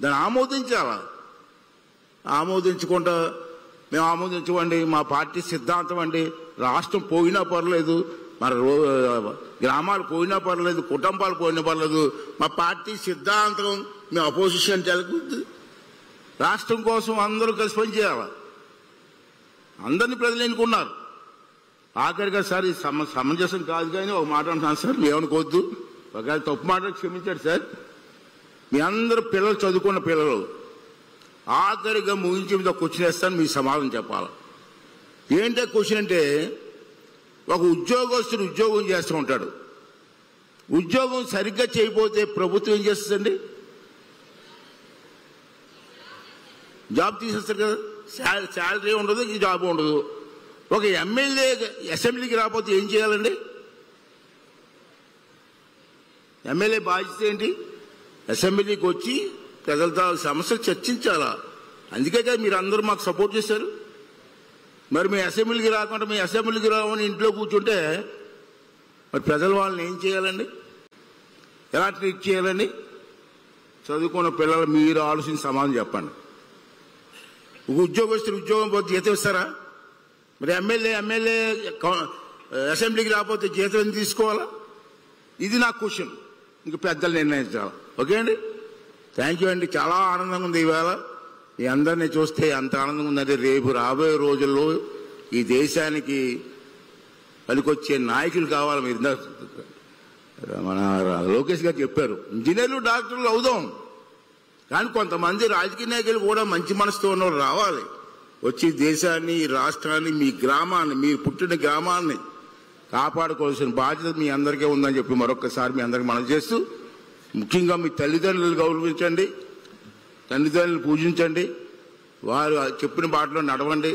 దాన్ని ఆమోదించాలా? ఆమోదించకుండా మేము ఆమోదించమండి, మా పార్టీ సిద్ధాంతం అండి, రాష్ట్రం పోయినా పర్లేదు, మన గ్రామాలు పోయినా పర్లేదు, కుటుంబాలు పోయినా పర్లేదు, మా పార్టీ సిద్ధాంతం మేము అపోజిషన్ జరుగుతుంది. రాష్ట్రం కోసం అందరూ కలిసి పనిచేయాలి. అందరినీ ప్రజలు ఎన్నుకున్నారు. ఆఖరిగా సార్ ఇది సమంజసం కాదు కానీ ఒక మాట అంటున్నాను సార్, ఏమనుకోవద్దు, ఒకవేళ తప్పు మాట క్షమించాడు సార్. మీ అందరూ పిల్లలు, చదువుకున్న పిల్లలు, ఆఖరిగా ముగించి మీద క్వశ్చన్ వేస్తాను, మీ సమాధానం చెప్పాలి. ఏంటంటే క్వశ్చన్ అంటే, ఒక ఉద్యోగస్తుడు ఉద్యోగం చేస్తూ ఉంటాడు. ఉద్యోగం సరిగ్గా చేయకపోతే ప్రభుత్వం ఏం చేస్తుందండి? జాబ్ తీసేస్తారు కదా, శాలరీ ఉండదు, ఈ జాబ్ ఉండదు. ఒక ఎమ్మెల్యే అసెంబ్లీకి రాకపోతే ఏం చేయాలండి? ఎమ్మెల్యే బాధ్యత ఏంటి? అసెంబ్లీకి వచ్చి ప్రజలతో సమస్యలు చర్చించాలా. అందుకే కదా మీరు అందరూ మాకు సపోర్ట్ చేశారు. మరి మీ అసెంబ్లీకి రాకుండా మీ అసెంబ్లీకి రావని ఇంట్లో కూర్చుంటే మరి ప్రజలు వాళ్ళని ఏం చేయాలండి? ఎలా ట్రీట్ చేయాలండి? చదువుకున్న పిల్లలు మీరు ఆలోచించి సమాధానం చెప్పండి. ఉద్యోగస్తులు ఉద్యోగం పోతే జీతం ఇస్తారా? మరి ఎమ్మెల్యే అసెంబ్లీకి రాకపోతే జీతం ఎందుకు తీసుకోవాలా? ఇది నా క్వశ్చన్. ఇంక పెద్దలు నిర్ణయించాలి. ఓకే అండి, థ్యాంక్ యూ అండి. చాలా ఆనందంగా ఉంది ఈవేళ మీ అందరినీ చూస్తే. అంత ఆనందంగా ఉందంటే రేపు రాబోయే రోజుల్లో ఈ దేశానికి పనికొచ్చే నాయకులు కావాలి. మీరు మన లోకేష్ గారు చెప్పారు, ఇంజనీర్లు డాక్టర్లు అవుదాం, కానీ కొంతమంది రాజకీయ నాయకులు కూడా మంచి మనసుతో ఉన్నవాళ్ళు రావాలి. వచ్చి దేశాన్ని, రాష్ట్రాన్ని, మీ గ్రామాన్ని, మీరు పుట్టిన గ్రామాన్ని కాపాడుకోవాల్సిన బాధ్యత మీ అందరికీ ఉందని చెప్పి మరొకసారి మీ అందరికీ మనం చేస్తూ, ముఖ్యంగా మీ తల్లిదండ్రులు గౌరవించండి, తల్లిదండ్రులు పూజించండి, వారు చెప్పిన బాటలో నడవండి.